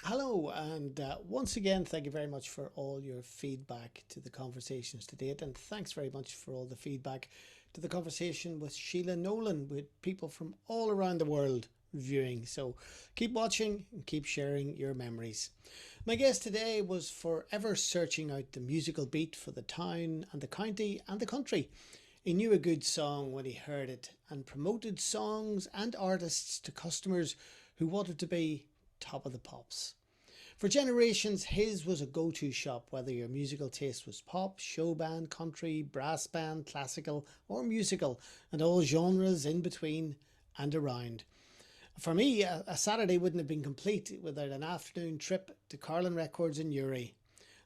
Hello, and once again, thank you very much for all your feedback to the conversations to date, and thanks very much for all the feedback to the conversation with Sheila Nolan, with people from all around the world viewing. So keep watching and keep sharing your memories. My guest today was forever searching out the musical beat for the town and the county and the country. He knew a good song when he heard it and promoted songs and artists to customers who wanted to be top of the pops. For generations, his was a go-to shop, whether your musical taste was pop, showband, country, brass band, classical or musical, and all genres in between and around. For me, a Saturday wouldn't have been complete without an afternoon trip to Carlin Records in Newry.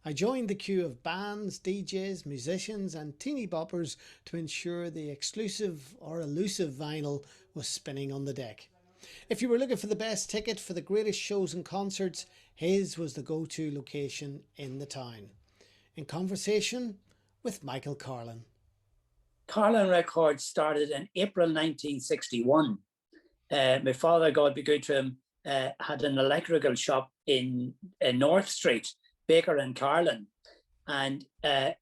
I joined the queue of bands, DJs, musicians and teeny boppers to ensure the exclusive or elusive vinyl was spinning on the deck. If you were looking for the best ticket for the greatest shows and concerts, his was the go-to location in the town. In conversation with Michael Carlin. Carlin Records started in April 1961. My father, God be good to him, had an electrical shop in North Street, Baker and Carlin. And it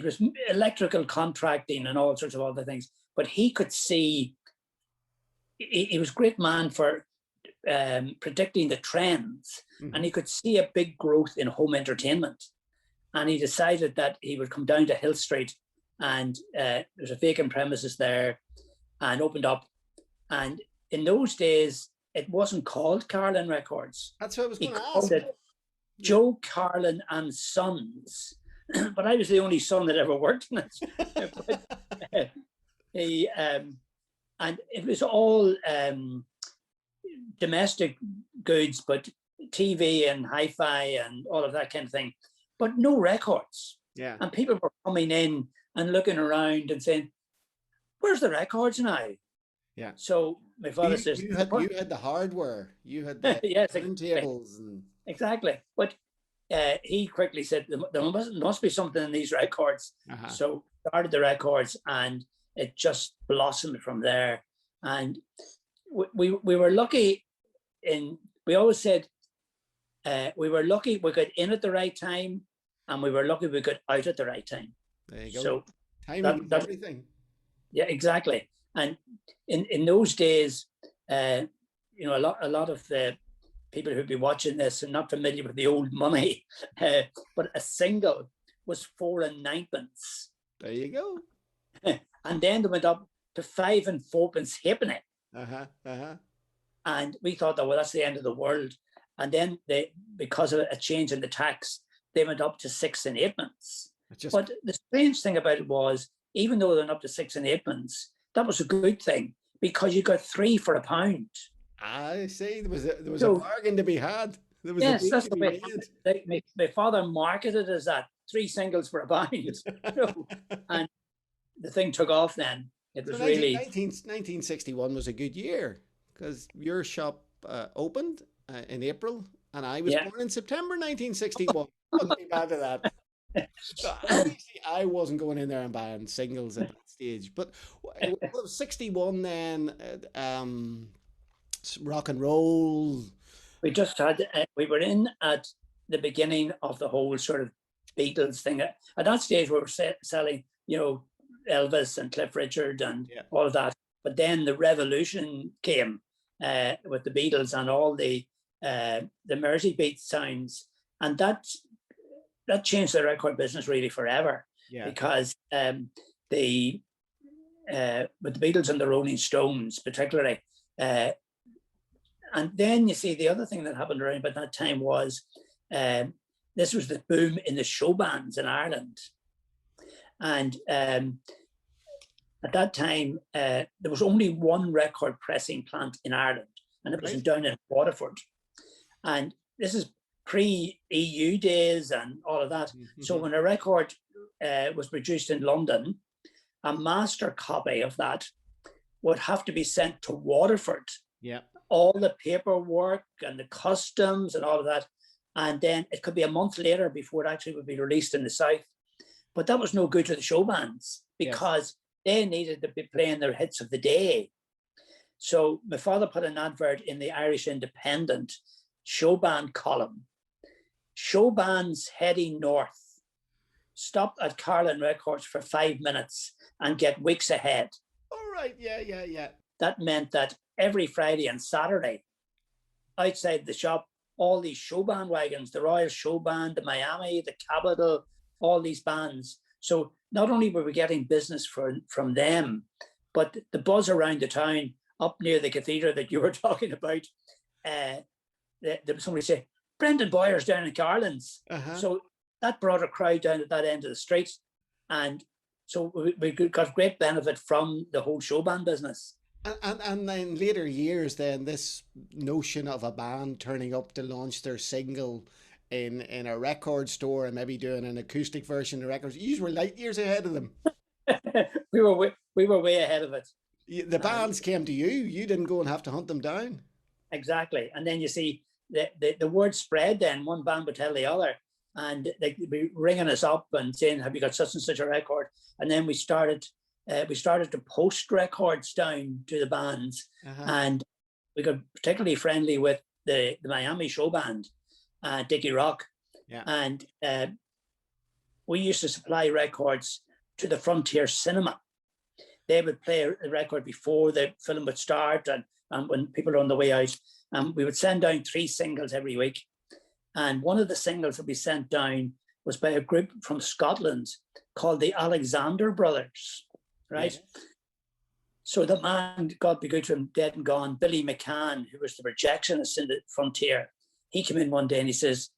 was electrical contracting and all sorts of other things. But he could see, he was a great man for predicting the trends. Mm-hmm. And he could see a big growth in home entertainment. And he decided that he would come down to Hill Street, and there's a vacant premises there, and opened up. And in those days, it wasn't called Carlin Records. That's what I was going to ask. It Joe Carlin and Sons. But I was the only son that ever worked in it. And it was all domestic goods, but TV and hi-fi and all of that kind of thing, but no records. Yeah. And people were coming in and looking around and saying, "Where's the records now?" Yeah. So my father says, you had the hardware, you had the yes, turntables, and exactly. But he quickly said there must be something in these records. Uh-huh. So started the records, and it just blossomed from there. And we were lucky we always said we were lucky we got in at the right time, and we were lucky we got out at the right time. There you go. So timing is everything. Yeah, exactly. And in those days, a lot of the people who'd be watching this are not familiar with the old money, but a single was 4 9pence. There you go. And then they went up to 5 and 4pence halfpenny. Uh-huh. And we thought that, well, that's the end of the world. And then because of a change in the tax, they went up to 6 and 8pence. But the strange thing about it was, even though they went up to 6 and 8pence, that was a good thing, because you got 3 for £1. I see. There was a bargain to be had. There was yes, that's the way my father marketed it as that, 3 singles for £1. And the thing took off then. It was really 1961 was a good year, because your shop opened in April, and I was born in September 1961. Wasn't be bad at that. So obviously, I wasn't going in there and buying singles at that stage. But it was 61 then. Rock and roll. We just had. We were in at the beginning of the whole sort of Beatles thing. At that stage, we were selling, Elvis and Cliff Richard and all of that. But then the revolution came with the Beatles and all the Mersey beat sounds, and that changed the record business really forever. Yeah. Because with the Beatles and the Rolling Stones particularly, and then you see the other thing that happened around about that time was this was the boom in the show bands in Ireland. And at that time, there was only one record pressing plant in Ireland, and it was down in Waterford. And this is pre-EU days and all of that. Mm-hmm. So when a record was produced in London, a master copy of that would have to be sent to Waterford. Yeah. All the paperwork and the customs and all of that. And then it could be a month later before it actually would be released in the South. But that was no good to the show bands, because they needed to be playing their hits of the day. So my father put an advert in the Irish Independent showband column. Showbands heading north stop at Carlin Records for 5 minutes and get weeks ahead. All right, yeah. That meant that every Friday and Saturday, outside the shop, all these showband wagons, the Royal Showband, the Miami, the Capitol, all these bands. So not only were we getting business from them, but the buzz around the town, up near the cathedral that you were talking about, there was somebody say, Brendan Boyer's down in Carlin's. So that brought a crowd down at that end of the street. And so we got great benefit from the whole showband business. And in later years, then this notion of a band turning up to launch their single in a record store and maybe doing an acoustic version of records, you were light years ahead of them. we were way ahead of it. The bands came to you. You didn't go and have to hunt them down. Exactly. And then you see the word spread. Then one band would tell the other, and they'd be ringing us up and saying, "Have you got such and such a record?" And then we started to post records down to the bands, and we got particularly friendly with the Miami show band, Dickie Rock, and we used to supply records to the Frontier Cinema. They would play a record before the film would start, and when people are on the way out, we would send down 3 singles every week. And one of the singles that we sent down was by a group from Scotland called the Alexander Brothers, right? Yeah. So the man, God be good to him, dead and gone, Billy McCann, who was the projectionist in the Frontier, he came in one day and he says,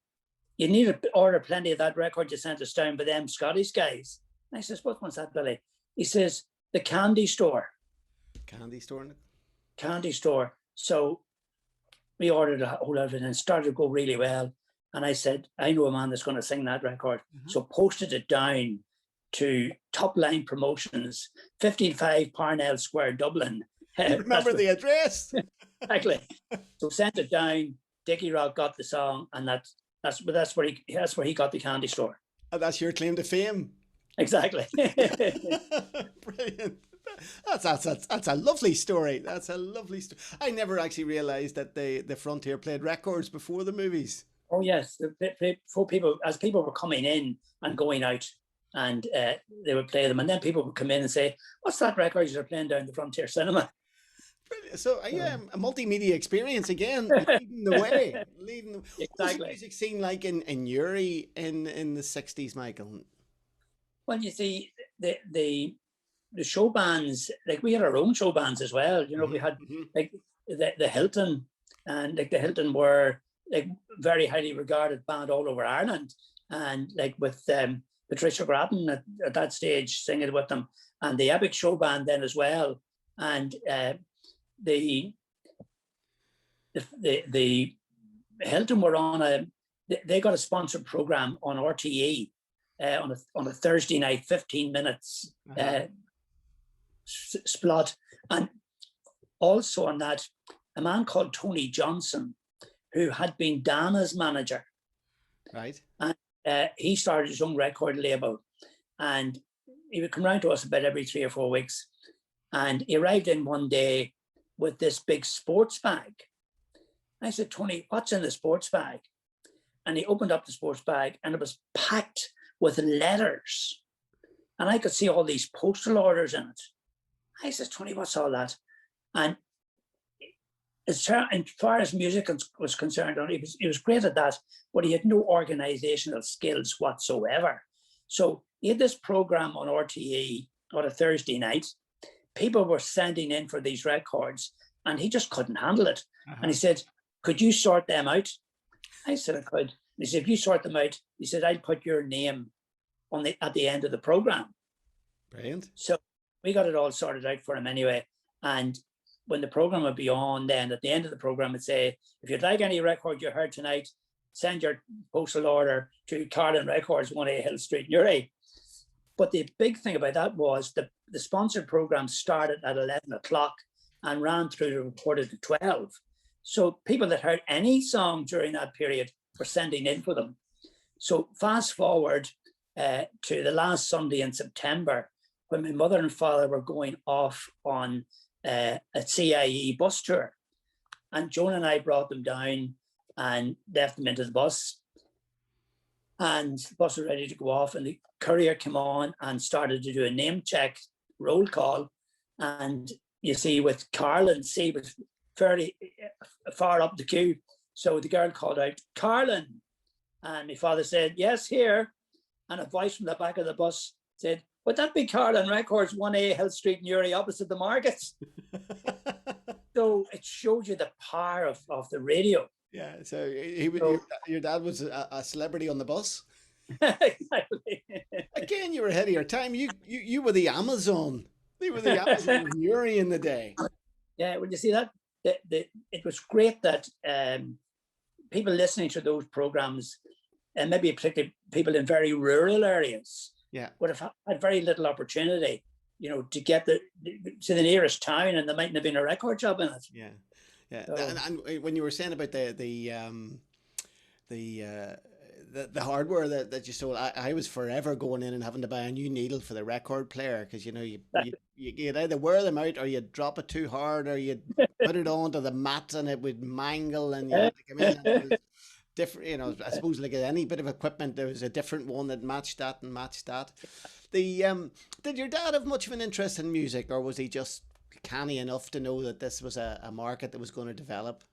"You need to order plenty of that record you sent us down by them Scottish guys." And I says, "What one's that, Billy?" He says, "The Candy Store." Candy store? Candy Store. So we ordered a whole lot of it and it started to go really well. And I said, "I know a man that's going to sing that record." So posted it down to Top Line Promotions, 15.5 Parnell Square, Dublin. You remember the address? Exactly. So sent it down. Dickie Rock got the song, and that's where he got the Candy Store. And that's your claim to fame. Exactly. Brilliant. That's a lovely story. That's a lovely story. I never actually realised that the Frontier played records before the movies. Oh yes, for people, as people were coming in and going out, and they would play them, and then people would come in and say, "What's that record you're playing down the Frontier Cinema?" Brilliant. So a multimedia experience again, leading the way. Exactly. What was the music scene like in Newry in the 60s, Michael? Well, you see, the show bands, like we had our own show bands as well. You know, we had like the Hilton, and like the Hilton were like very highly regarded band all over Ireland, and like with Patricia Grattan at that stage singing with them, and the Epic Show Band then as well, and the Hilton were on they got a sponsored program on RTE on a Thursday night, 15 minutes spot, and also on that a man called Tony Johnson, who had been Dana's manager, right, and he started his own record label, and he would come round to us about every 3 or 4 weeks, and he arrived in one day with this big sports bag. I said, "Tony, what's in the sports bag?" And he opened up the sports bag and it was packed with letters, and I could see all these postal orders in it. I said, "Tony, what's all that?" And as far as music was concerned, he was great at that, but he had no organizational skills whatsoever. So he had this program on RTE on a Thursday night. People were sending in for these records, and he just couldn't handle it. And he said, "Could you sort them out?" I said, "I could." He said, "If you sort them out," he said, "I'll put your name at the end of the program." Brilliant. So we got it all sorted out for him anyway. And when the program would be on, then at the end of the program it'd say, "If you'd like any record you heard tonight, send your postal order to Carlin Records, 1A Hill Street, Newry." But the big thing about that was the sponsored program started at 11 o'clock and ran through to 11:45. So people that heard any song during that period were sending in for them. So fast forward to the last Sunday in September, when my mother and father were going off on a CIE bus tour. And Joan and I brought them down and left them into the bus. And the bus was ready to go off, and the courier came on and started to do a name check, roll call. And you see, with Carlin, he was fairly far up the queue. So the girl called out, "Carlin." And my father said, "Yes, here." And a voice from the back of the bus said, "Would that be Carlin Records, 1A Hill Street, Newry, opposite the markets?" So it showed you the power of the radio. Yeah, so your dad was a celebrity on the bus. Exactly. Again, you were ahead of your time. You were the Amazon. You were the Amazon of Newry in the day. Yeah, when you see that, it was great that people listening to those programs, and maybe particularly people in very rural areas, would have had very little opportunity, to get to the nearest town, and there mightn't have been a record shop in it. Yeah. Yeah, so, and when you were saying about the hardware that you sold, I was forever going in and having to buy a new needle for the record player, because you'd either wear them out, or you'd drop it too hard, or you'd put it onto the mat and it would mangle, and you had to come in. And it was different, I suppose, like any bit of equipment, there was a different one that matched that and matched that. Did your dad have much of an interest in music, or was he just canny enough to know that this was a market that was going to develop?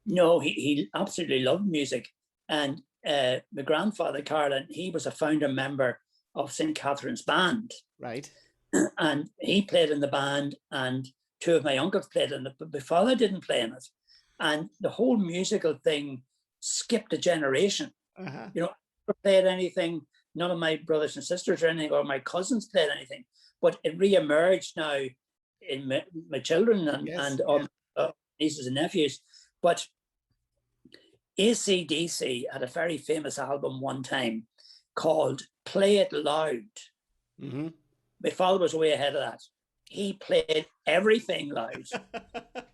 No, he absolutely loved music. And my grandfather, Carlin, he was a founder member of St. Catherine's Band. Right. And he played in the band, and two of my uncles played in it, but my father didn't play in it. And the whole musical thing skipped a generation. Uh-huh. I never played anything. None of my brothers and sisters or anything, or my cousins played anything. But it re-emerged now in my children and nieces and nephews. But AC/DC had a very famous album one time called "Play It Loud." Mm-hmm. My father was way ahead of that. He played everything loud.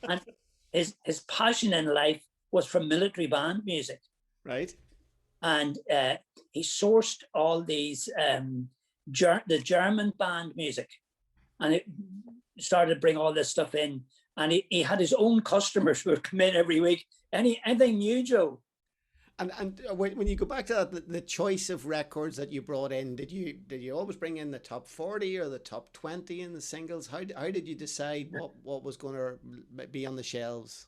And his passion in life was for military band music. Right. And he sourced all these the German band music, and it started to bring all this stuff in. And he had his own customers who would come in every week. Anything new, Joe? And when you go back to that, the choice of records that you brought in, did you always bring in the top 40 or the top 20 in the singles? How did you decide what was going to be on the shelves?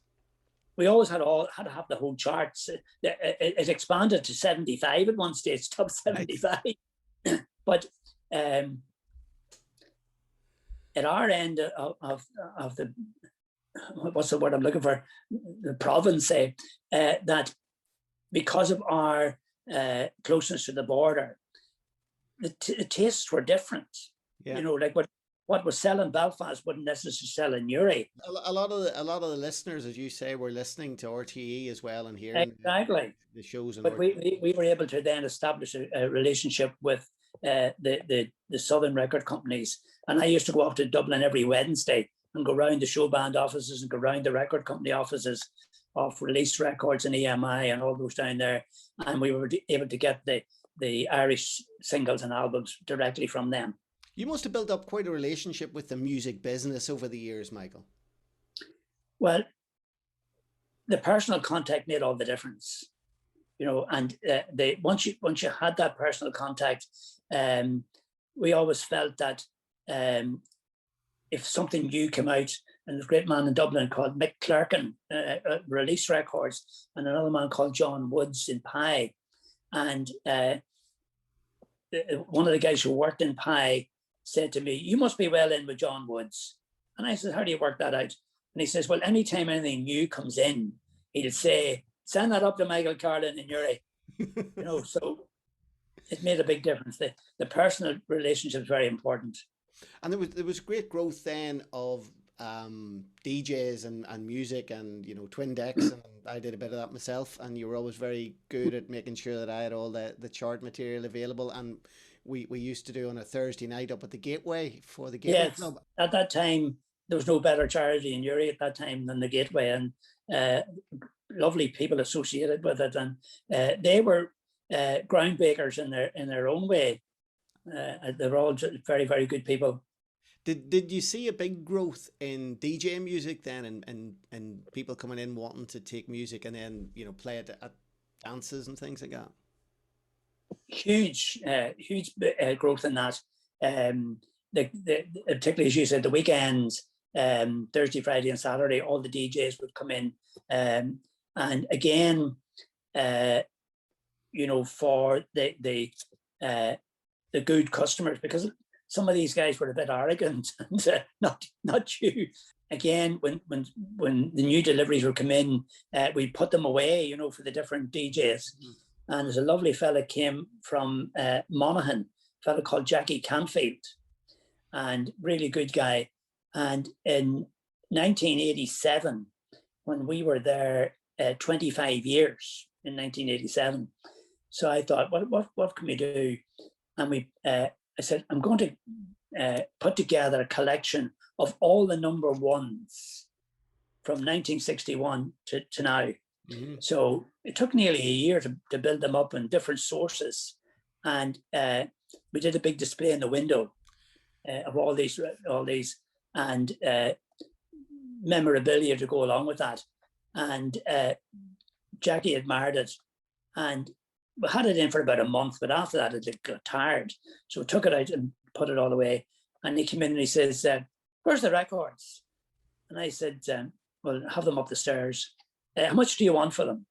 We always had to have the whole charts. It expanded to 75 at one stage, top 75. Right. But at our end of the, what's the word I'm looking for, the province, that because of our closeness to the border, the tastes were different. Yeah. Like what was selling Belfast wouldn't necessarily sell in Newry. A lot of the listeners, as you say, were listening to RTE as well and hearing exactly the shows. But we were able to then establish a relationship with the southern record companies. And I used to go up to Dublin every Wednesday and go around the showband offices and go around the record company offices of Release Records and EMI and all those down there. And we were able to get the Irish singles and albums directly from them. You must have built up quite a relationship with the music business over the years, Michael. Well, the personal contact made all the difference, and once you had that personal contact, we always felt that if something new came out, and there's a great man in Dublin called Mick Clerkin, Release Records, and another man called John Woods in Pye, and one of the guys who worked in Pye said to me, "You must be well in with John Woods." And I said, "How do you work that out?" And he says, "Well, anytime anything new comes in, he'll say, 'Send that up to Michael Carlin in Newry.'" So it made a big difference. The personal relationship is very important. And there was great growth then of DJs and music and twin decks, and I did a bit of that myself, and you were always very good at making sure that I had all the chart material available. And we used to do on a Thursday night up at the Gateway for the Gateway Club. At that time there was no better charity in Newry at that time than the Gateway, and lovely people associated with it, and they were groundbreakers in their own way. They were all very, very good people. Did you see a big growth in DJ music then, and people coming in wanting to take music and then play it at dances and things like that? Huge, huge growth in that. Particularly as you said, the weekends, Thursday, Friday, and Saturday, all the DJs would come in, and again, for the good customers, because some of these guys were a bit arrogant and not you. Again, when the new deliveries would come in, we put them away, for the different DJs. Mm-hmm. And there's a lovely fella came from Monaghan, a fella called Jackie Canfield, and really good guy. And in 1987, when we were there, 25 years in 1987. So I thought, what can we do? And I said, I'm going to put together a collection of all the number ones from 1961 to now. Mm-hmm. So it took nearly a year to build them up in different sources. And we did a big display in the window of all these and memorabilia to go along with that. And Jackie admired it. And we had it in for about a month, but after that it got tired. So we took it out and put it all away. And he came in and he says, where's the records? And I said, well, have them up the stairs. How much do you want for them?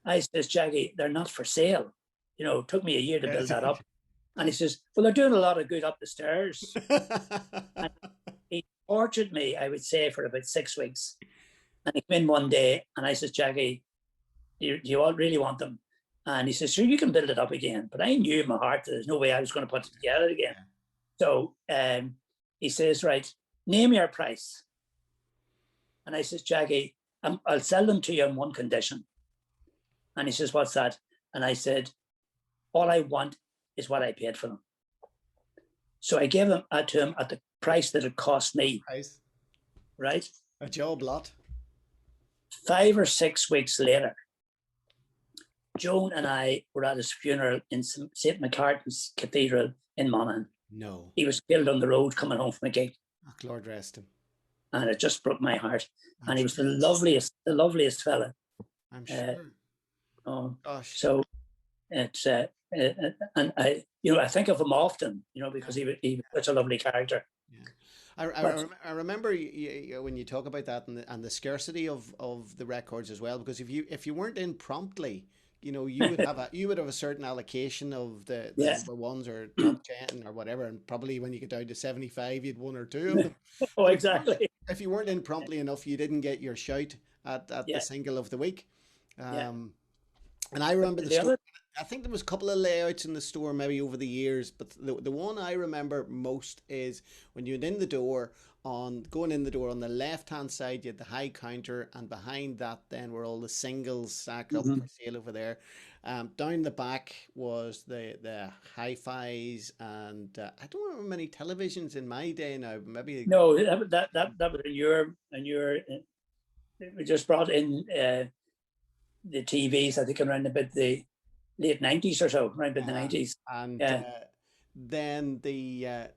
I says, Jackie, they're not for sale. It took me a year to build that up. And he says, well, they're doing a lot of good up the stairs. And he tortured me, I would say, for about 6 weeks. And he came in one day and I says, Jackie, do you all really want them? And he says, sure, you can build it up again. But I knew in my heart that there's no way I was going to put it together again. So he says, right, name your price. And I says, Jackie, I'll sell them to you on one condition. And he says, what's that? And I said, all I want is what I paid for them. So I gave them to him at the price that it cost me. Price. Right? A job lot. 5 or 6 weeks later, Joan and I were at his funeral in St. McCartney's Cathedral in Monaghan. No. He was killed on the road coming home from a gig. Oh, Lord rest him. And it just broke my heart. And he was the loveliest fella. I'm sure. Gosh. So it's and I think of him often, because he was such a lovely character. Yeah. I remember when you talk about that and the scarcity of the records as well, because if you weren't in promptly, you would have a certain allocation of the number ones or top 10 or whatever, and probably when you get down to 75, you'd 1 or 2 of them. Oh, exactly. If you weren't in promptly enough, you didn't get your shout at the single of the week. And I remember the store. I think there was a couple of layouts in the store maybe over the years, but the one I remember most is when you went in the door, going in the door on the left hand side, you had the high counter, and behind that then were all the singles stacked up for sale over there. Down the back was the hi-fis, and I don't remember many televisions in my day now. Maybe no, that was in your we just brought in the TVs. I think around about the late 90s or so, around about the 90s, and then the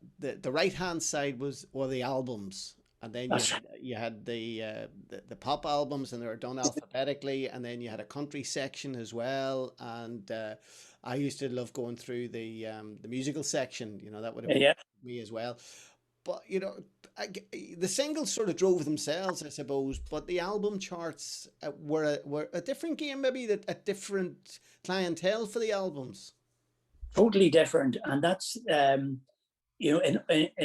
right hand side was the albums. And then you had the pop albums, and they were done alphabetically, and then you had a country section as well. And I used to love going through the musical section. That would have been me as well. But the singles sort of drove themselves, I suppose. But the album charts were a different game, maybe a different clientele for the albums. Totally different, and that's in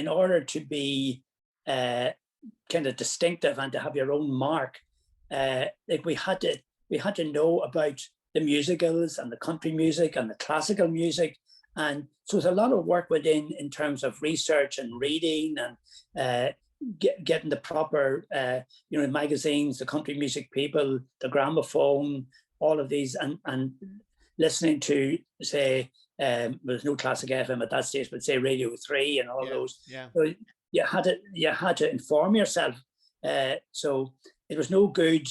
order to be kind of distinctive and to have your own mark, like we had to know about the musicals and the country music and the classical music, and so there's a lot of work within in terms of research and reading and getting the proper magazines, the country music people, the gramophone, all of these, and listening to, say, there's no classic FM at that stage, but say Radio 3 and all those. Yeah. So you had to inform yourself. So it was no good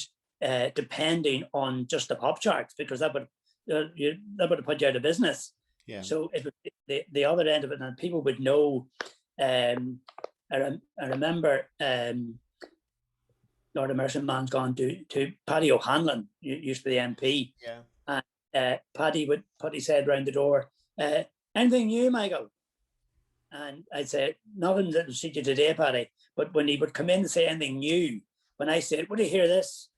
depending on just the pop charts, because that would have put you out of business. Yeah. So it was the other end of it, and people would know I remember Lord Emerson man's gone to Paddy O'Hanlon, used to be the MP. Yeah. And Paddy would put his head round the door. Anything new, Michael? And I'd say, nothing that'll suit you today, Paddy. But when he would come in and say anything new, when I said, would you hear this?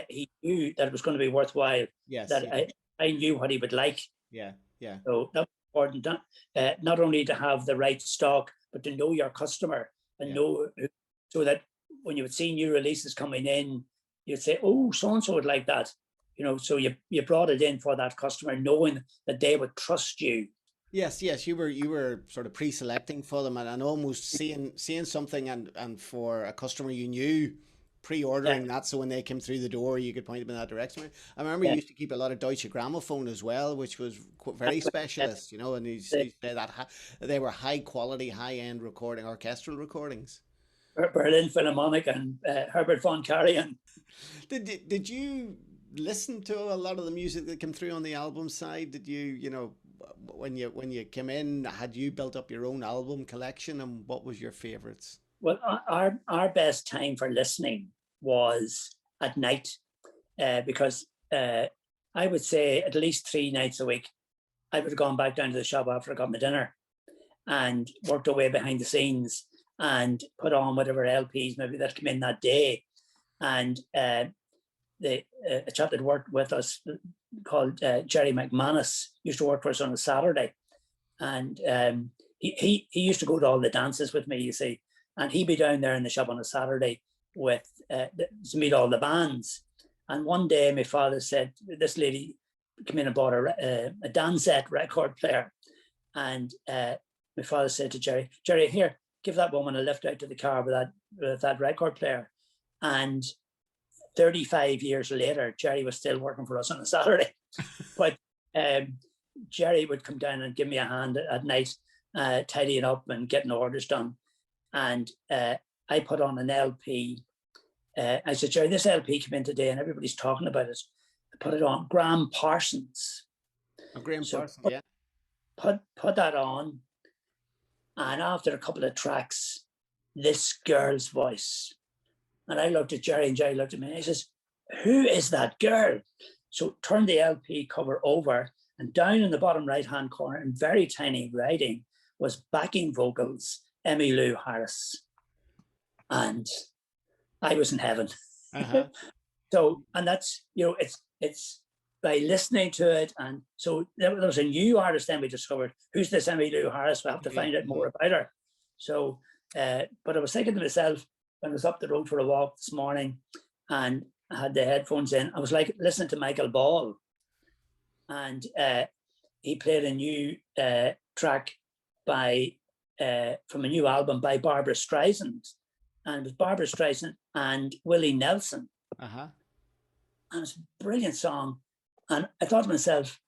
He knew that it was going to be worthwhile. Yes. That Yeah. I knew what he would like. Yeah. Yeah. So that was important, not only to have the right stock, but to know your customer and know, so that when you would see new releases coming in, you'd say, oh, so-and-so would like that. You know, so you brought it in for that customer, knowing that they would trust you. Yes, yes, you were sort of pre-selecting for them and almost seeing something and for a customer you knew, pre-ordering that, so when they came through the door you could point them in that direction. I remember you used to keep a lot of Deutsche Grammophon as well, which was very specialist, you know, and you say that they were high quality, high end orchestral recordings. Berlin Philharmonic and Herbert von Karajan. Did you listen to a lot of the music that came through on the album side? Did you know, when you came in, had you built up your own album collection, and what was your favorites? Well, our best time for listening was at night, because I would say at least 3 nights a week I would have gone back down to the shop after I got my dinner and worked away behind the scenes and put on whatever LPs maybe that come in that day. And a chap that worked with us called Jerry McManus used to work for us on a Saturday, and he used to go to all the dances with me, you see, and he'd be down there in the shop on a Saturday with to meet all the bands. And one day my father said, this lady came in and bought a Dansette record player, and my father said to Jerry, here, give that woman a lift out to the car with that record player. And 35 years later, Jerry was still working for us on a Saturday. But Jerry would come down and give me a hand at night, tidying up and getting orders done. And I put on an LP. I said, Jerry, this LP came in today and everybody's talking about it. I put it on. Graham Parsons. Oh, Graham Parsons, yeah. Put that on. And after a couple of tracks, this girl's voice. And I looked at Jerry, and Jerry looked at me, and he says, who is that girl? So turned the LP cover over, and down in the bottom right-hand corner, in very tiny writing, was backing vocals, Emmylou Harris. And I was in heaven. So, and that's, you know, it's by listening to it. And so there was a new artist then we discovered, who's this Emmylou Harris? We have to find out more about her. So, but I was thinking to myself, when I was up the road for a walk this morning and I had the headphones in, I was like listening to Michael Ball. And he played a new track by from a new album by Barbara Streisand. And it was Barbara Streisand and Willie Nelson. And it's a brilliant song. And I thought to myself,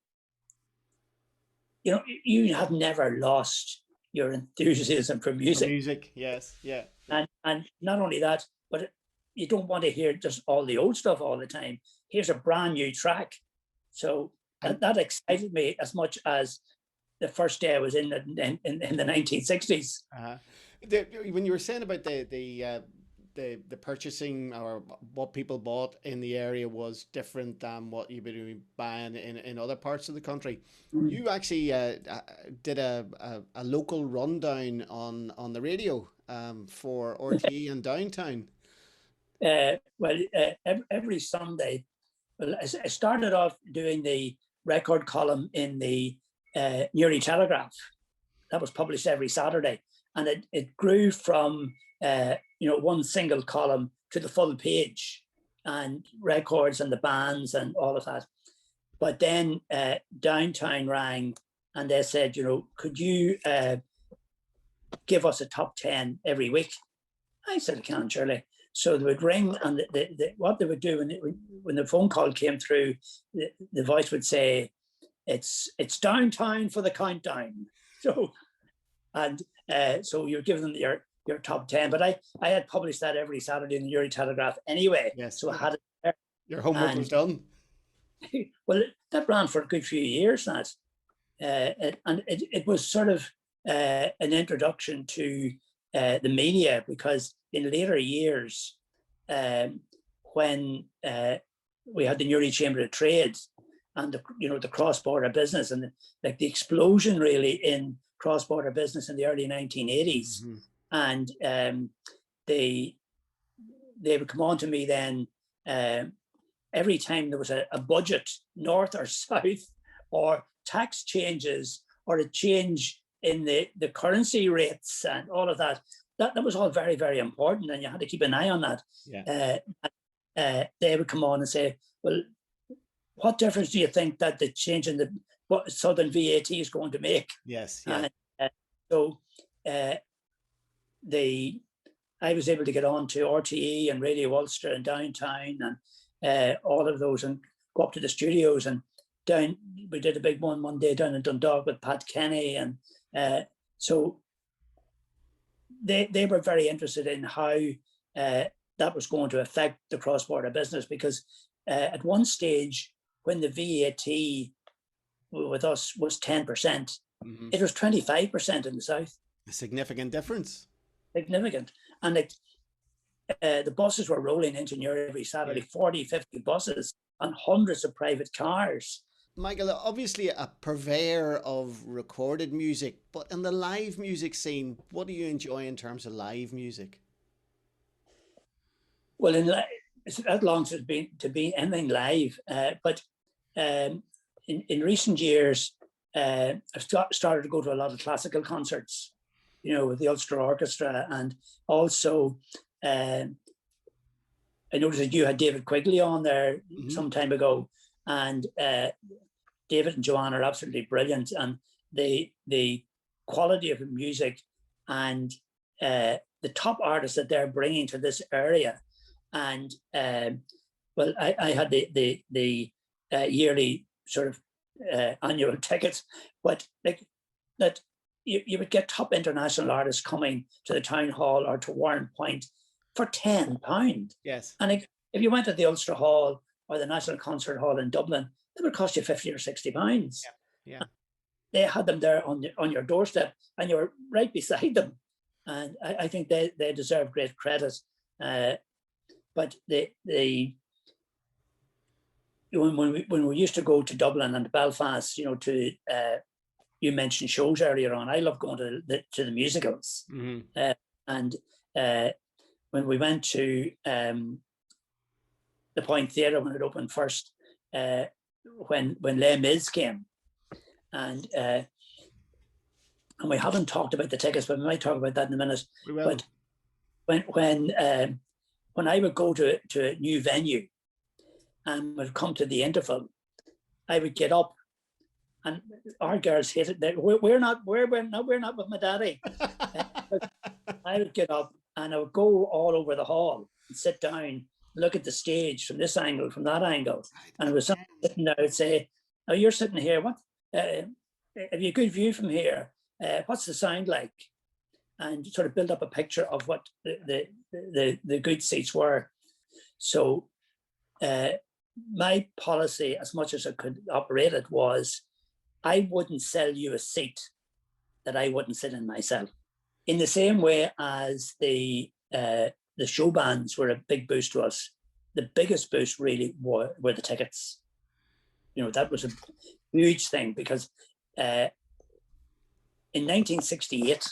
you know, you have never lost your enthusiasm for music. Music, yes, yeah. And not only that, but you don't want to hear just all the old stuff all the time. Here's a brand new track. So that excited me as much as the first day I was in the 1960s. When you were saying about the purchasing or what people bought in the area was different than what you'd be buying in other parts of the country. You actually did a local rundown on the radio for RTE and Downtown. Every Sunday, well, I started off doing the record column in the Newry Telegraph. That was published every Saturday, and it grew from one single column to the full page and records and the bands and all of that. But then Downtown rang and they said, could you give us a top 10 every week? I said, I can, surely. So they would ring, and what they would do when the phone call came through, the voice would say, it's Downtown for the countdown. So you're giving them your top 10, but I had published that every Saturday in the Newry Telegraph anyway. Yes. So I had it there. Your homework was done. Well, that ran for a good few years, and it was sort of an introduction to the media, because in later years, when we had the Newry Chamber of Trade and the cross-border business, and like the explosion really in cross-border business in the early 1980s, and they would come on to me then every time there was a budget, north or south, or tax changes, or a change in the currency rates and all of that. That was all very, very important, and you had to keep an eye on that. Yeah. They would come on and say, well, what difference do you think that the change in what Southern VAT is going to make? Yes. Yeah. So I was able to get on to RTE and Radio Ulster and Downtown and all of those, and go up to the studios, and we did a big one day down in Dundalk with Pat Kenny, and so they were very interested in how that was going to affect the cross-border business, because at one stage when the VAT with us was 10%, it was 25% in the south. A significant difference. Significant. And the buses were rolling into Newry every Saturday, 40, 50 buses and hundreds of private cars. Michael, obviously a purveyor of recorded music, but in the live music scene, what do you enjoy in terms of live music? Well, it's that long since to be anything live, but in recent years, I've started to go to a lot of classical concerts, with the Ulster Orchestra, and also I noticed that you had David Quigley on there some time ago, and David and Joanne are absolutely brilliant, and the quality of the music and the top artists that they're bringing to this area. And well, I had the yearly sort of annual tickets, but like that you would get top international artists coming to the town hall or to Warren Point for £10. Yes. And if you went to the Ulster Hall or the National Concert Hall in Dublin, it would cost you £50 or £60. Yeah. They had them there on your doorstep, and you were right beside them. And I think they deserve great credit. But when we used to go to Dublin and Belfast, to you mentioned shows earlier on. I love going to the musicals, and when we went to the Point Theatre when it opened first, when Les Mis came, and we haven't talked about the tickets, but we might talk about that in a minute. We will. But when I would go to a new venue and would come to the interval, I would get up, and our girls hated that. We're not with my daddy. I would get up and I would go all over the hall and sit down, look at the stage from this angle, from that angle, and it was someone sitting there. I'd say, "Oh, you're sitting here. What? Have you a good view from here? What's the sound like?" And sort of build up a picture of what the good seats were. So my policy, as much as I could operate it, was I wouldn't sell you a seat that I wouldn't sit in myself. In the same way as the show bands were a big boost to us, the biggest boost really were the tickets. That was a huge thing, because in 1968,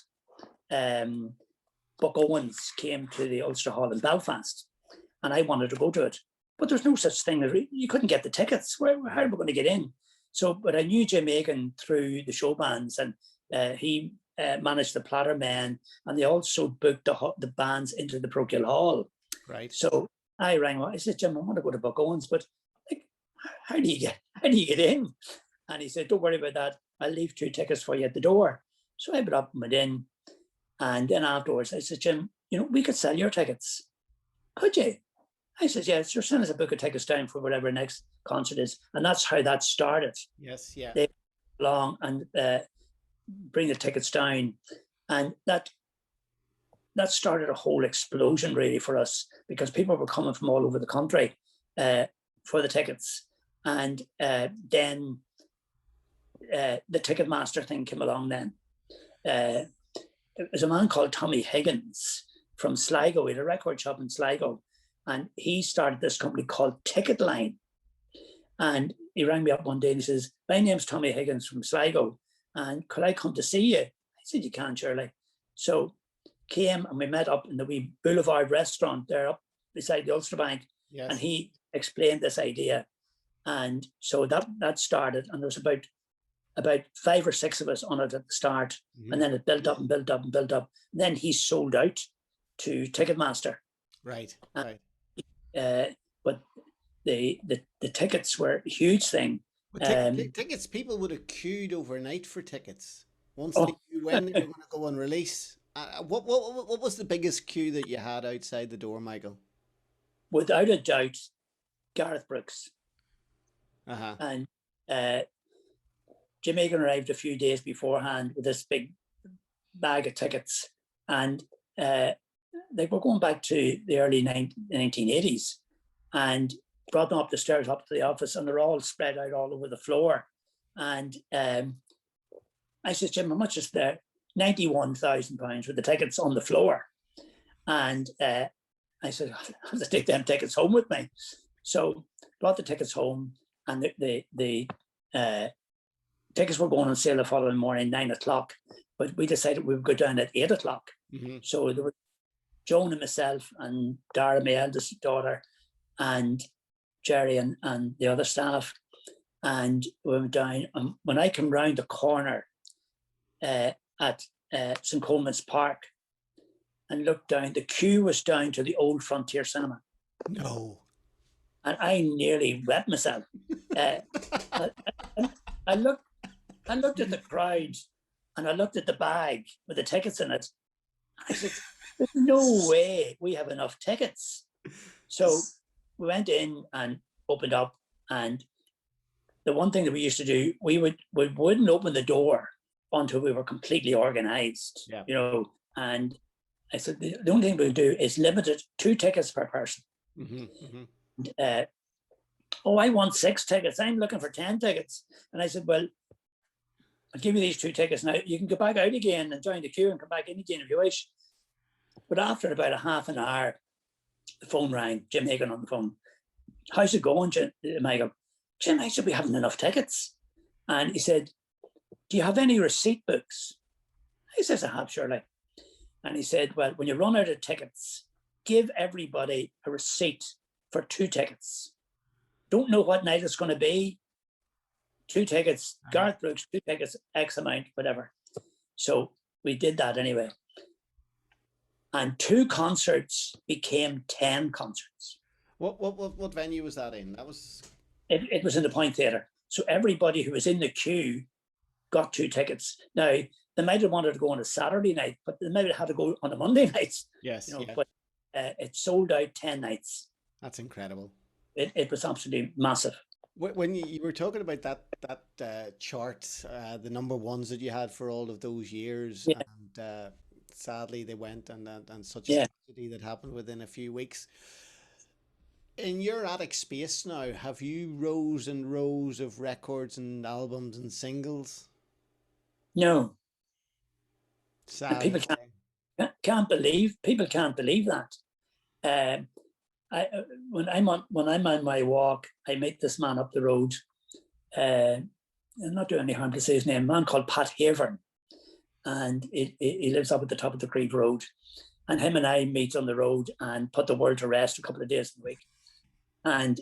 Buck Owens came to the Ulster Hall in Belfast, and I wanted to go to it, but there's no such thing as you couldn't get the tickets. How are we going to get in? So, but I knew Jim Aiken through the show bands, and he managed the Platter Men, and they also booked the bands into the parochial hall. Right. So I rang him. I said, "Jim, I want to go to Buck Owens, but like, how do you get in?" And he said, "Don't worry about that. I'll leave 2 tickets for you at the door." So I went up and went in. And then afterwards, I said, "Jim, we could sell your tickets. Could you?" I said, "Yeah, sure, send us a book of tickets down for whatever next concert is." And that's how that started. Yes, yeah. They along and bring the tickets down. And that started a whole explosion really for us, because people were coming from all over the country for the tickets. And then the Ticketmaster thing came along then. uh, it was a man called Tommy Higgins from Sligo. He had a record shop in Sligo, and he started this company called Ticket Line. And he rang me up one day and he says, "My name's Tommy Higgins from Sligo, and could I come to see you?" I said, "You can, surely." So came and we met up in the wee Boulevard restaurant there up beside the Ulster Bank. Yes. And he explained this idea. And so that started, and there was about 5 or 6 of us on it at the start. Mm-hmm. And then it built up and built up and built up. And then he sold out to Ticketmaster. Right. But the tickets were a huge thing. Tickets, people would have queued overnight for tickets once they knew when they were going to go on release. What was the biggest queue that you had outside the door, Michael? Without a doubt, Gareth Brooks. Uh-huh. And Jim Egan arrived a few days beforehand with this big bag of tickets, and they were going back to the early 1980s, and brought them up the stairs up to the office, and they're all spread out all over the floor. And I said, "Jim, how much is there?" £91,000 with the tickets on the floor. And I said, "I have to take them tickets home with me." So brought the tickets home, and the tickets were going on sale the following morning, 9 o'clock. But we decided we would go down at 8 o'clock. Mm-hmm. So there were Joan and myself and Dara, my eldest daughter, and Jerry and the other staff. And we went down. And when I came round the corner at St. Coleman's Park and looked down, the queue was down to the old Frontier Cinema. No. And I nearly wet myself. I looked at the crowd, and I looked at the bag with the tickets in it. I said, "There's no way we have enough tickets." So we went in and opened up, and the one thing that we used to do, we wouldn't open the door until we were completely organized. Yeah. You know. And I said, the only thing we'll do is limit it 2 tickets per person. Mm-hmm, mm-hmm. And, I want 6 tickets. I'm looking for 10 tickets. And I said, "Well, I'll give you these 2 tickets now. You can go back out again and join the queue and come back in again if you wish." But after about a half an hour, the phone rang. Jim Hagan on the phone. "How's it going, Jim?" Michael. "Jim, I said we haven't enough tickets." And he said, "Do you have any receipt books?" I says, "I have, surely." And he said, "Well, when you run out of tickets, give everybody a receipt for 2 tickets. Don't know what night it's going to be. 2 tickets, Gareth Brooks, 2 tickets, X amount, whatever." So we did that anyway. And 2 concerts became 10 concerts. What venue was that in? That was... It was in the Point Theatre. So everybody who was in the queue got 2 tickets. Now, they might have wanted to go on a Saturday night, but they might have had to go on a Monday night. Yes. You know, yeah. But it sold out 10 nights. That's incredible. It was absolutely massive. When you were talking about that chart, the number ones that you had for all of those years, yeah. And sadly they went, and such a tragedy that happened within a few weeks. In your attic space now, have you rows and rows of records and albums and singles? No. Sad. People can't believe that. When I'm on my walk, I meet this man up the road. I'm not doing any harm to say his name. A man called Pat Havern, and he lives up at the top of the Creek Road. And him and I meet on the road and put the world to rest a couple of days in the week. And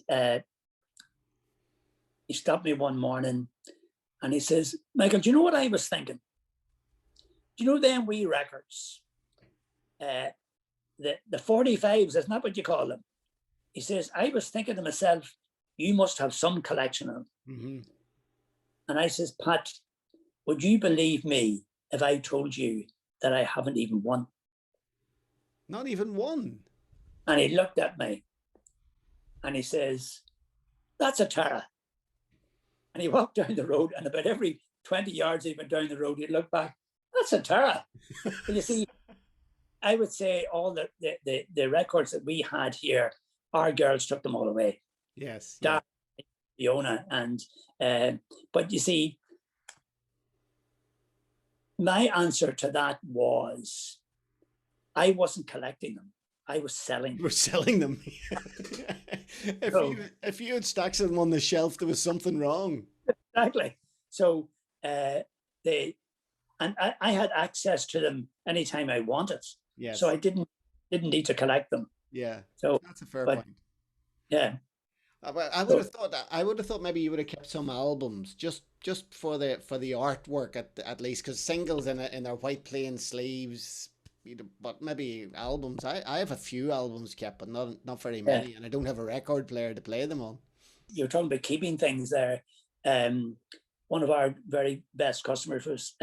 he stopped me one morning, and he says, "Michael, do you know what I was thinking? Do you know them wee records? The 45s, isn't that what you call them?" He says, "I was thinking to myself, you must have some collection of them." Mm-hmm. And I says, "Pat, would you believe me if I told you that I haven't even one?" Not even one? And he looked at me and he says, "That's a Tara." And he walked down the road, and about every 20 yards he went down the road, he'd look back, "That's a Tara." But you see, I would say all the records that we had here, our girls took them all away. Yes. Dara, Fiona, and but you see, my answer to that was, I wasn't collecting them. I was selling them. We're selling them. So, If you had stacks of them on the shelf, there was something wrong. exactly. So they and I had access to them anytime I wanted. Yes. So I didn't need to collect them. Yeah. So, That's a fair but point. yeah, I would so have thought I would have thought maybe you would have kept some albums just for the artwork at least, because singles in their white plain sleeves, you know, but maybe albums. I have a few albums kept, but not very yeah, many, and I don't have a record player to play them on. you're talking about keeping things there. Um, one of our very best customers was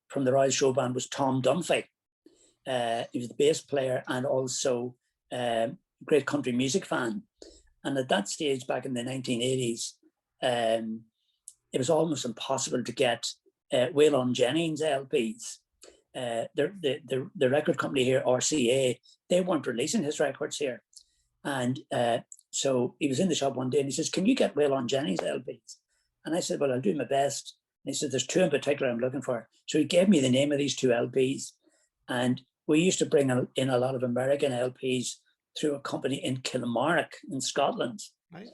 from the Royal Showband was Tom Dunphy. He was the bass player and also great country music fan. And at that stage, back in the 1980s, it was almost impossible to get Waylon Jennings LPs. The record company here, RCA, they weren't releasing his records here. And so he was in the shop one day and he says, "Can you get Waylon Jennings LPs?" And I said, "Well, I'll do my best." And he said, "There's two in particular I'm looking for." So he gave me the name of these two LPs. And we used to bring in a lot of American LPs through a company in Kilmarnock in Scotland. Right.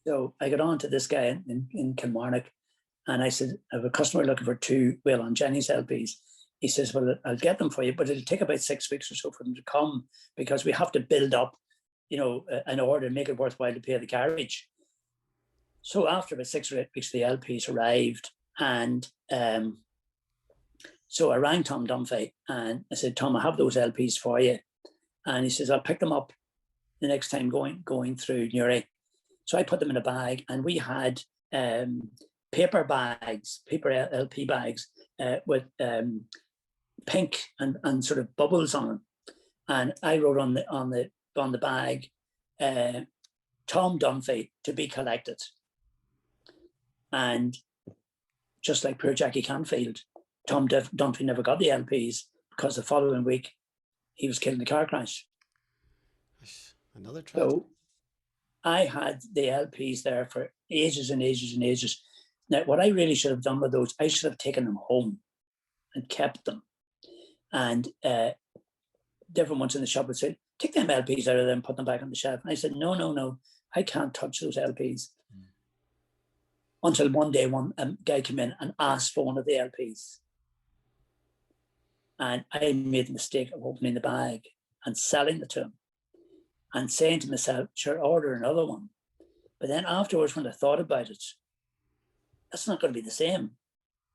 So I got on to this guy in Kilmarnock and I said, "I have a customer looking for two Waylon Jennings LPs." He says, "Well, I'll get them for you, but it'll take about 6 weeks or so for them to come because we have to build up, you know, an order and make it worthwhile to pay the carriage." So after about 6 or 8 weeks, the LPs arrived. And so I rang Tom Dunphy and I said, "Tom, I have those LPs for you." And he says, "I'll pick them up the next time going through Newry." So I put them in a bag, and we had paper bags, paper LP bags with pink and sort of bubbles on them. And I wrote on the bag, "Tom Dunphy, to be collected." And just like poor Jackie Canfield, Tom Dunphy never got the LPs because the following week he was killed in a car crash. Another tragedy. So I had the LPs there for ages and ages and ages. Now, what I really should have done with those, I should have taken them home and kept them. And different ones in the shop would say, "Take them LPs out of them and put them back on the shelf." And I said, no, I can't touch those LPs. Until one day, one guy came in and asked for one of the LPs. And I made the mistake of opening the bag and selling it to him and saying to myself, "Sure, order another one." But then afterwards, when I thought about it, that's not going to be the same.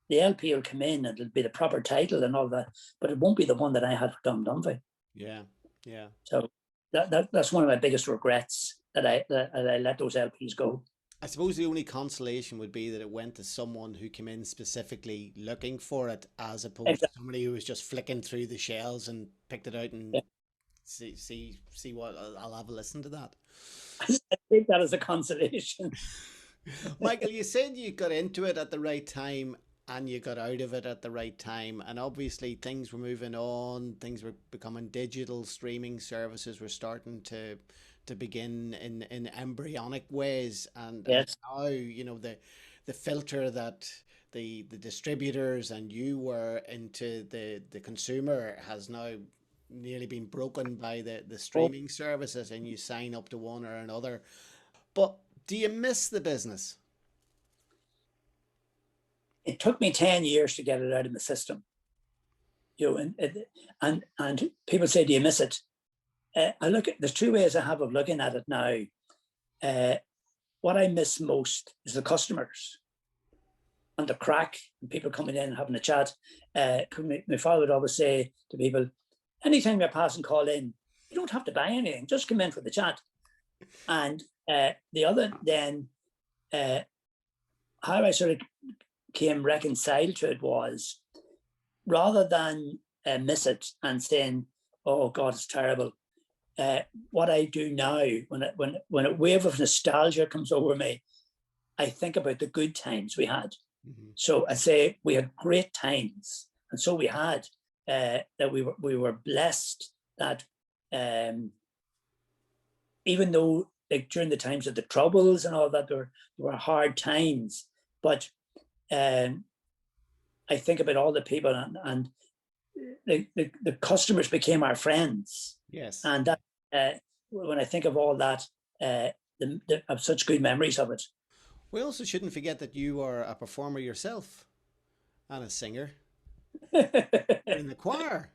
The LP will come in and it'll be the proper title and all that, but it won't be the one that I had for Tom Dunphy. Yeah, yeah. So that's one of my biggest regrets, that I let those LPs go. I suppose the only consolation would be that it went to someone who came in specifically looking for it, as opposed to somebody who was just flicking through the shelves and picked it out and see what. I'll have a listen to that. I take that as a consolation. Michael, you said you got into it at the right time and you got out of it at the right time, and obviously things were moving on, things were becoming digital, streaming services were starting to begin in embryonic ways, and Yes. now, you know, the filter that the distributors and you were into the consumer has now nearly been broken by the streaming services, and you sign up to one or another. But do you miss the business? It took me 10 years to get it out of the system. You know, and people say, "Do you miss it?" There's two ways I have of looking at it now. What I miss most is the customers and the crack, and people coming in and having a chat. My father would always say to people, "Anytime you're passing, call in. You don't have to buy anything, just come in for the chat." And the other, then, how I sort of came reconciled to it was, rather than miss it and saying, "Oh God, it's terrible," what I do now, when a wave of nostalgia comes over me, I think about the good times we had. Mm-hmm. So I say we had great times, and so we had that we were blessed that even though, like, during the times of the Troubles and all that, there were hard times, but I think about all the people, and the customers became our friends. Yes. And that, when I think of all that, I have such good memories of it. We also shouldn't forget that you are a performer yourself and a singer. You're in the choir.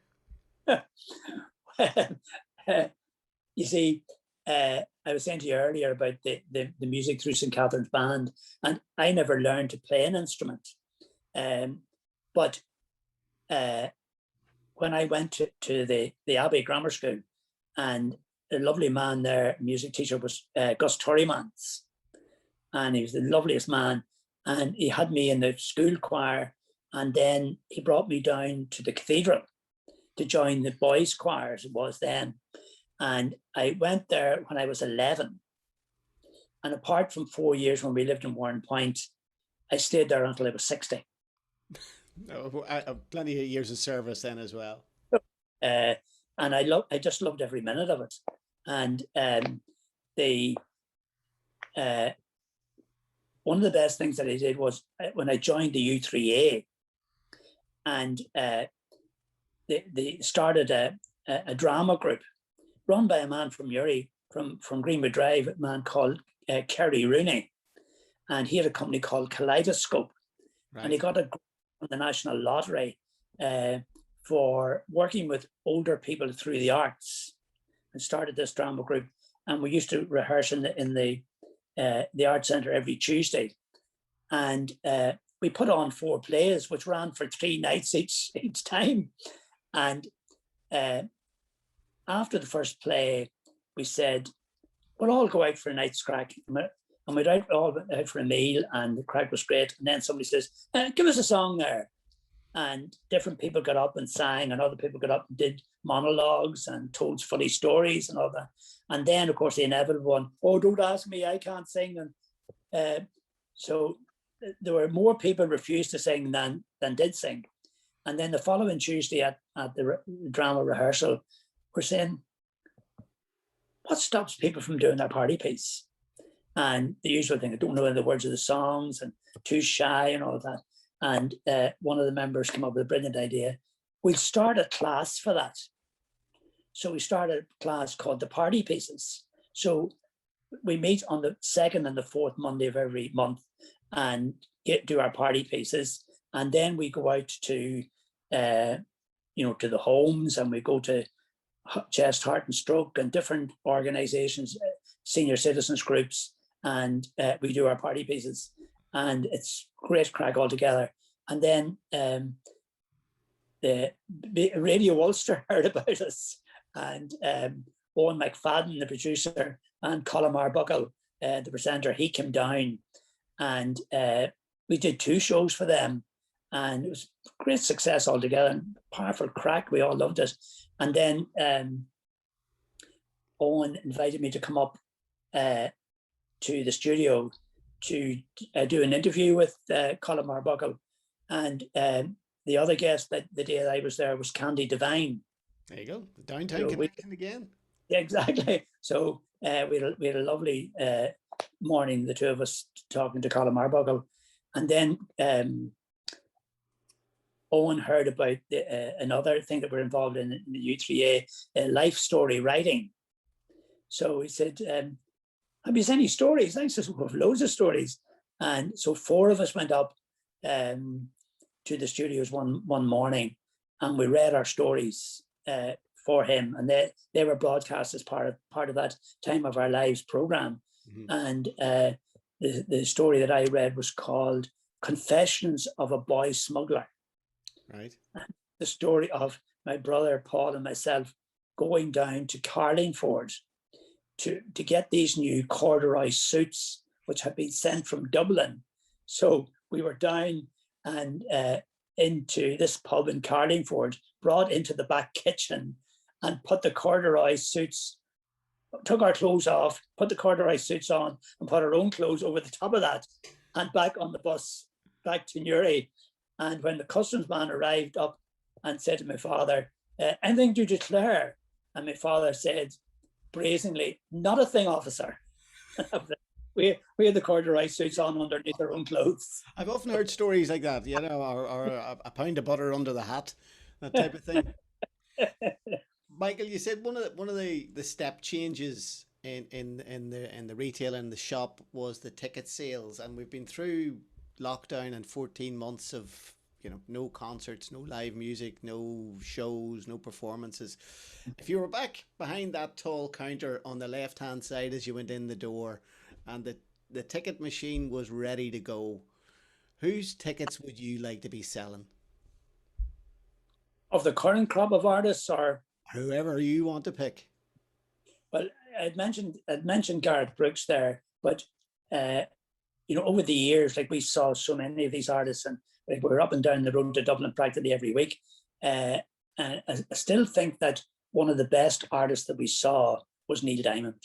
You see, I was saying to you earlier about the music through St. Catherine's Band, and I never learned to play an instrument. But when I went to the Abbey Grammar School, and the lovely man there, music teacher, was Gus Torrymans, and he was the loveliest man, and he had me in the school choir, and then he brought me down to the cathedral to join the boys' choir, as it was then. And I went there when I was 11. And apart from 4 years when we lived in Warren Point, I stayed there until I was 60. Plenty of years of service then as well. And I just loved every minute of it. And one of the best things that I did was when I joined the U3A, and they started a drama group run by a man from Newry, from Greenwood Drive, a man called Kerry Rooney. And he had a company called Kaleidoscope. Right. And he got a grant from the National Lottery for working with older people through the arts, and started this drama group. And we used to rehearse in the Art Centre every Tuesday. And we put on 4 plays, which ran for 3 nights each time. And after the first play, we said, we'll all go out for a night's crack. And we'd all went out for a meal, and the crack was great. And then somebody says, give us a song there. And different people got up and sang, and other people got up and did monologues and told funny stories and all that. And then, of course, the inevitable one, oh, don't ask me, I can't sing. And so there were more people refused to sing than did sing. And then the following Tuesday at the drama rehearsal, we're saying, what stops people from doing their party piece? And the usual thing, I don't know the words of the songs, and too shy and all of that. And one of the members came up with a brilliant idea. We'll start a class for that. So we started a class called the Party Pieces. So we meet on the 2nd and the 4th Monday of every month and do our party pieces. And then we go out to, to the homes, and we go to Chest, Heart and Stroke and different organizations, senior citizens groups, and we do our party pieces. And it's great crack altogether. And then the Radio Ulster heard about us, and Owen McFadden, the producer, and Colin Arbuckle, the presenter, he came down, and we did 2 shows for them, and it was great success altogether, and powerful crack. We all loved it. And then Owen invited me to come up to the studio to do an interview with Colin Arbuckle, and the other guest that the day that I was there was Candy Devine. There you go, the downtown connection again. Yeah, exactly. So we had a lovely morning, the 2 of us talking to Colin Arbuckle, and then Owen heard about another thing that we're involved in the U3A, life story writing. So he said, have you any stories? I said, we have loads of stories. And so 4 of us went up to the studios one morning, and we read our stories for him, and they were broadcast as part of that Time of Our Lives program. Mm-hmm. And the story that I read was called Confessions of a Boy Smuggler. Right. The story of my brother Paul and myself going down to Carlingford to get these new corduroy suits, which had been sent from Dublin. So we were down and into this pub in Carlingford, brought into the back kitchen, and put the corduroy suits, took our clothes off, put the corduroy suits on, and put our own clothes over the top of that, and back on the bus back to Newry. And when the customs man arrived up and said to my father, anything to declare? And my father said brazenly, not a thing, officer. we had the corduroy suits on underneath our own clothes. I've often heard stories like that, you know, or a pound of butter under the hat, that type of thing. Michael, you said one of the step changes in the retail and the shop was the ticket sales, and we've been through lockdown and 14 months of, you know, no concerts, no live music, no shows, no performances. If you were back behind that tall counter on the left hand side as you went in the door, and the ticket machine was ready to go, whose tickets would you like to be selling? Of the current crop of artists, or Whoever you want to pick. well, I'd mentioned Gareth Brooks there, but uh, over the years, like we saw so many of these artists, and like we were up and down the road to Dublin practically every week. Uh, and I still think that one of the best artists that we saw was Neil Diamond,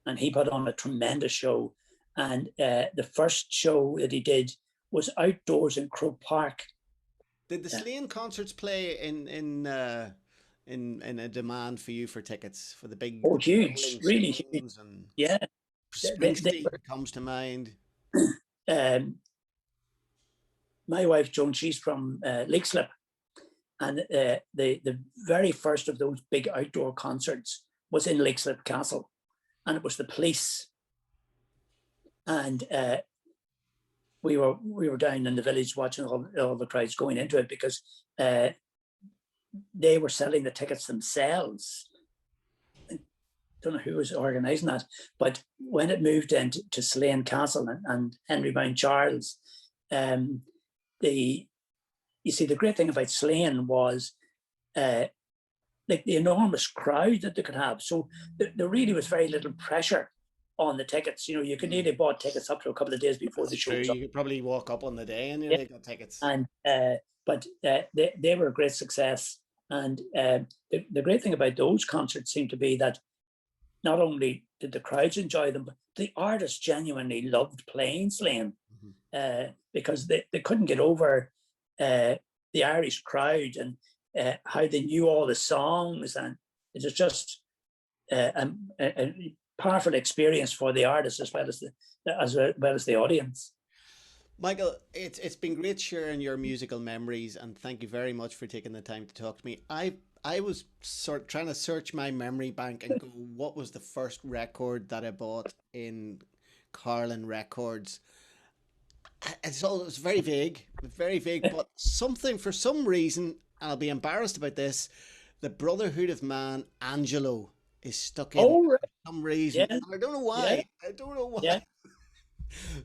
and he put on a tremendous show. And the first show that he did was outdoors in Croke Park. Did the Yeah. Slane concerts play in a demand for you for tickets for the big Oh, huge, Rolling really huge. Stones and Yeah, they Springsteen comes to mind? my wife Joan, she's from Leixlip, and the very first of those big outdoor concerts was in Leixlip Castle, and it was the Police, and we were down in the village watching all the crowds going into it, because they were selling the tickets themselves. I don't know who was organising that, but when it moved into Slane Castle and Henry Mount Charles, the you see, the great thing about Slane was like the enormous crowd that they could have. So there really was very little pressure on the tickets. You could nearly bought tickets up to a couple of days before the That's show true. was up. You could probably walk up on the day and you Yeah. know, got tickets. And but they were a great success. And the great thing about those concerts seemed to be that not only did the crowds enjoy them, but the artists genuinely loved playing Slane, because they couldn't get over the Irish crowd, and how they knew all the songs, and it was just a powerful experience for the artists as well as the audience. Michael, it's been great sharing your musical memories, and thank you very much for taking the time to talk to me. I was trying to search my memory bank and go, what was the first record that I bought in Carlin Records? It's very vague, but something for some reason, I'll be embarrassed about this. The Brotherhood of Man, Angelo, is stuck in Oh, right. for some reason. Yeah, I don't know yeah, why. I don't know yeah, why.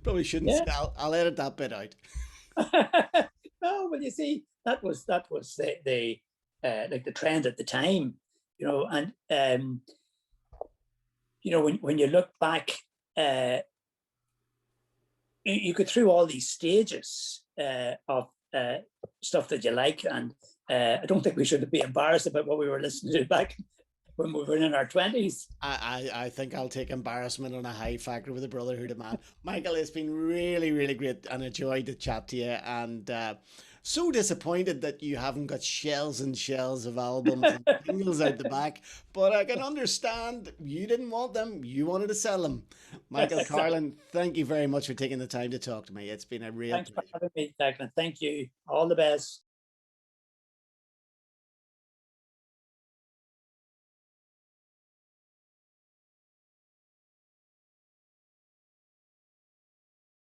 Probably shouldn't yeah. say. I'll edit that bit out. No, but you see, that was the like the trend at the time, and when you look back, you go through all these stages of stuff that you like, and I don't think we should be embarrassed about what we were listening to back when we were in our 20s. I think I'll take embarrassment on a high factor with the Brotherhood of Man. Michael, it's been really, really great and a joy to chat to you. And so disappointed that you haven't got shells and shells of albums and singles out the back. But I can understand you didn't want them. You wanted to sell them. Michael Carlin, thank you very much for taking the time to talk to me. It's been a real Thanks for pleasure. having me, Declan. Thank you. All the best.